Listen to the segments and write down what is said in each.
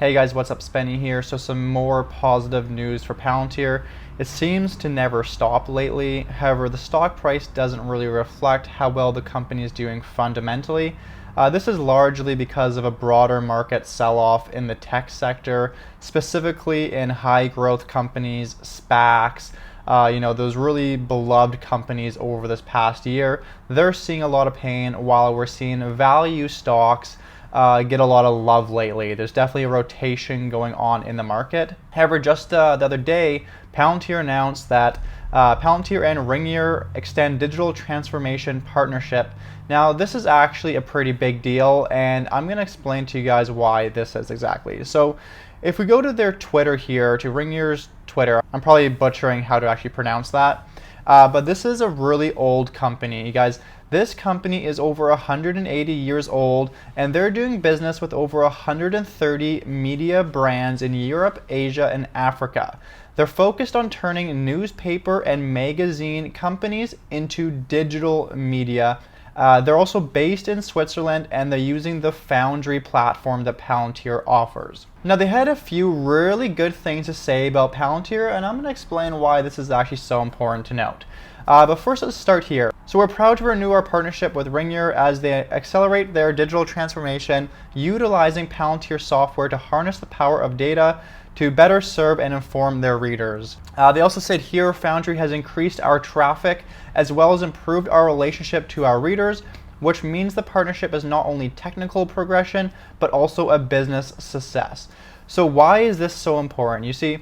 Hey guys, what's up? Spenny here. So some more positive news for PALANTIR. It seems to never stop lately. However, the stock price doesn't really reflect how well the company is doing fundamentally. This is largely because of a broader market sell-off in the tech sector, specifically in high growth companies, SPACs, those really beloved companies over this past year. They're seeing a lot of pain while we're seeing value stocks get a lot of love lately. There's definitely a rotation going on in the market. However, just the other day, PALANTIR announced that PALANTIR and Ringier extend digital transformation partnership. Now, this is actually a pretty big deal, and I'm going to explain to you guys why this is exactly. So, if we go to their Twitter here, to Ringier's Twitter, I'm probably butchering how to actually pronounce that, but this is a really old company, you guys. This company is over 180 years old, and they're doing business with over 130 media brands in Europe, Asia, and Africa. They're focused on turning newspaper and magazine companies into digital media. They're also based in Switzerland, and they're using the Foundry platform that PALANTIR offers. Now, they had a few really good things to say about PALANTIR, and I'm going to explain why this is actually so important to note. But first, let's start here. So we're proud to renew our partnership with Ringier as they accelerate their digital transformation, utilizing PALANTIR software to harness the power of data to better serve and inform their readers. They also said here, Foundry has increased our traffic as well as improved our relationship to our readers, which means the partnership is not only technical progression, but also a business success. So why is this so important? You see,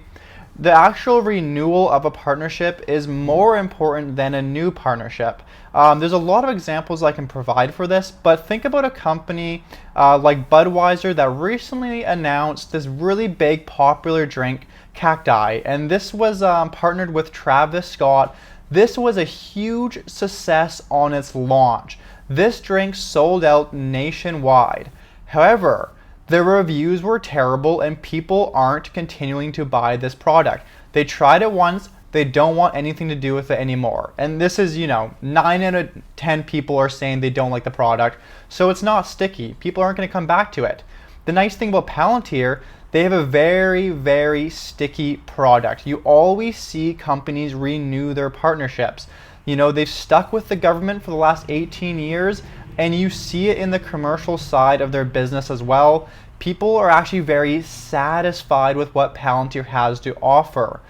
the actual renewal of a partnership is more important than a new partnership. There's a lot of examples I can provide for this, but think about a company like Budweiser that recently announced this really big popular drink, Cacti, and this was partnered with Travis Scott. This was a huge success on its launch. This drink sold out nationwide. However, the reviews were terrible and people aren't continuing to buy this product. They tried it once, they don't want anything to do with it anymore. And this is, 9 out of 10 people are saying they don't like the product, so it's not sticky. People aren't going to come back to it. The nice thing about PALANTIR, they have a very, very sticky product. You always see companies renew their partnerships. They've stuck with the government for the last 18 years, and you see it in the commercial side of their business as well. People are actually very satisfied with what PALANTIR has to offer.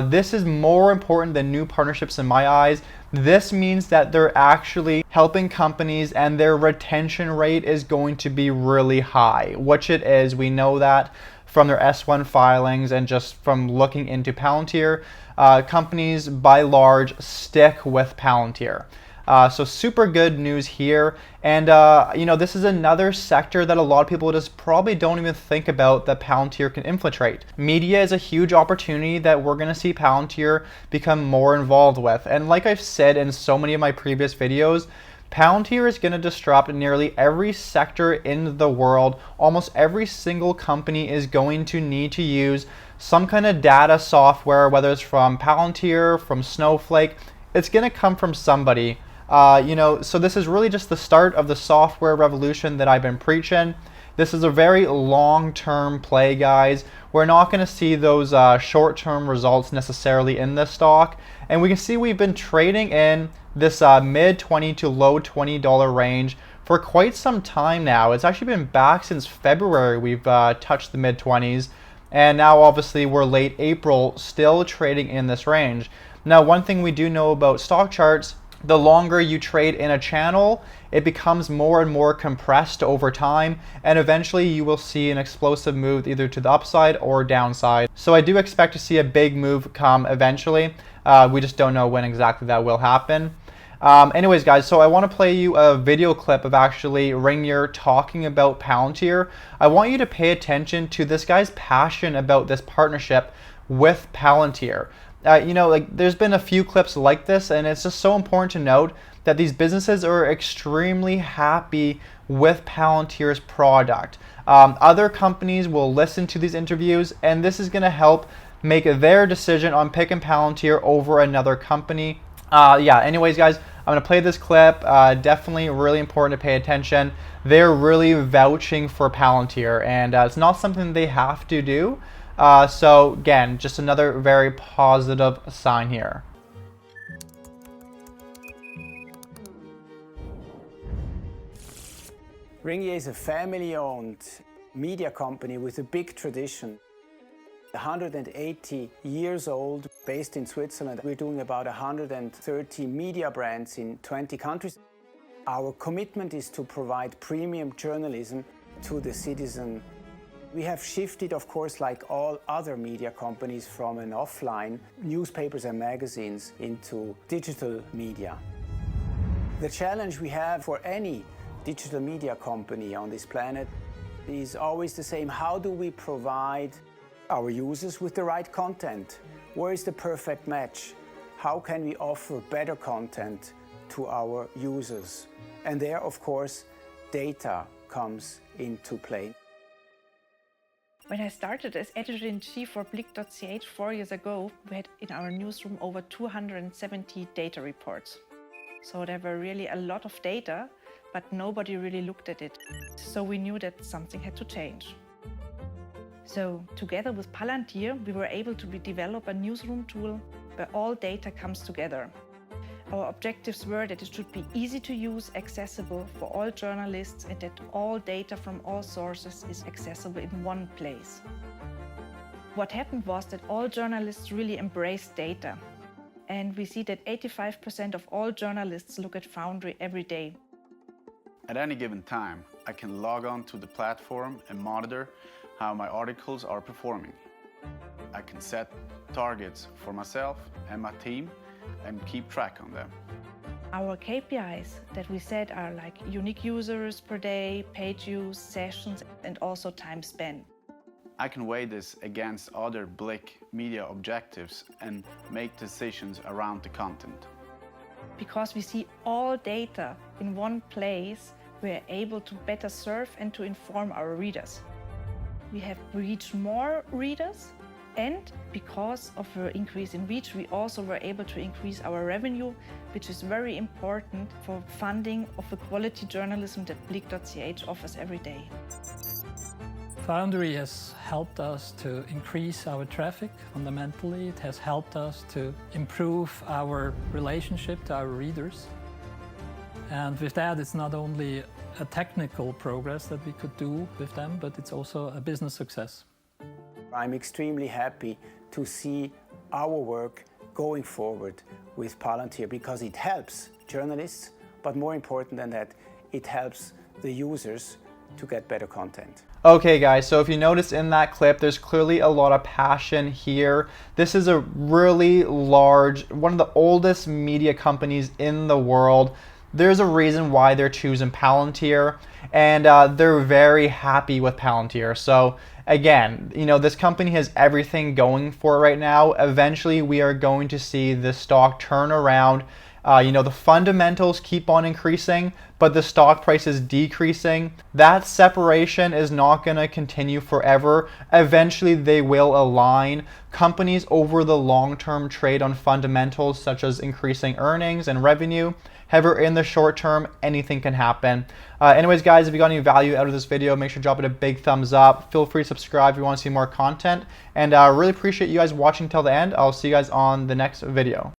This is more important than new partnerships in my eyes. This means that they're actually helping companies and their retention rate is going to be really high, which it is. We know that from their S1 filings and just from looking into PALANTIR. Companies by large stick with PALANTIR. So super good news here, and this is another sector that a lot of people just probably don't even think about that PALANTIR can infiltrate. Media is a huge opportunity that we're going to see PALANTIR become more involved with, and like I've said in so many of my previous videos, PALANTIR is going to disrupt nearly every sector in the world. Almost every single company is going to need to use some kind of data software, whether it's from PALANTIR, from Snowflake. It's going to come from somebody. So this is really just the start of the software revolution that I've been preaching. This is a very long-term play, guys. We're not going to see those short-term results necessarily in this stock. And we can see we've been trading in this mid-$20 to low $20 range for quite some time now. It's actually been back since February. We've touched the mid-20s. And now, obviously, we're late April, still trading in this range. Now, one thing we do know about stock charts, the longer you trade in a channel, it becomes more and more compressed over time, and eventually you will see an explosive move either to the upside or downside. So I do expect to see a big move come eventually. We just don't know when exactly that will happen. Anyways, guys, so I want to play you a video clip of actually Ringier talking about PALANTIR. I want you to pay attention to this guy's passion about this partnership with PALANTIR. There's been a few clips like this, and it's just so important to note that these businesses are extremely happy with PALANTIR's product. Other companies will listen to these interviews, and this is going to help make their decision on picking PALANTIR over another company. Anyways, guys, I'm going to play this clip. Definitely really important to pay attention. They're really vouching for Palantir, and it's not something they have to do. So again, just another very positive sign here. Ringier is a family-owned media company with a big tradition. 180 years old, based in Switzerland. We're doing about 130 media brands in 20 countries. Our commitment is to provide premium journalism to the citizen. We have shifted, of course, like all other media companies, from an offline newspapers and magazines into digital media. The challenge we have for any digital media company on this planet is always the same. How do we provide our users with the right content? Where is the perfect match? How can we offer better content to our users? And there, of course, data comes into play. When I started as editor-in-chief for Blick.ch 4 years ago, we had in our newsroom over 270 data reports. So there were really a lot of data, but nobody really looked at it. So we knew that something had to change. So together with Palantir, we were able to develop a newsroom tool where all data comes together. Our objectives were that it should be easy to use, accessible for all journalists, and that all data from all sources is accessible in one place. What happened was that all journalists really embraced data. And we see that 85% of all journalists look at Foundry every day. At any given time, I can log on to the platform and monitor how my articles are performing. I can set targets for myself and my team and keep track on them. Our KPIs that we set are like unique users per day, page views, sessions, and also time spent. I can weigh this against other Blick media objectives and make decisions around the content. Because we see all data in one place, we are able to better serve and to inform our readers. We have reached more readers, and because of the increase in reach, we also were able to increase our revenue, which is very important for funding of the quality journalism that Blick.ch offers every day. Foundry has helped us to increase our traffic fundamentally. It has helped us to improve our relationship to our readers. And with that, it's not only a technical progress that we could do with them, but it's also a business success. I'm extremely happy to see our work going forward with Palantir because it helps journalists, but more important than that, it helps the users to get better content. Okay guys, so if you notice in that clip, there's clearly a lot of passion here. This is a really large, one of the oldest media companies in the world. There's a reason why they're choosing Palantir, and they're very happy with Palantir. So again, you know, this company has everything going for it right now. Eventually, we are going to see the stock turn around. You know, the fundamentals keep on increasing, but the stock price is decreasing. That separation is not going to continue forever. Eventually, they will align. Companies over the long term trade on fundamentals such as increasing earnings and revenue. However, in the short term, anything can happen. Anyways, guys, if you got any value out of this video, make sure to drop it a big thumbs up. Feel free to subscribe if you want to see more content. And I really appreciate you guys watching till the end. I'll see you guys on the next video.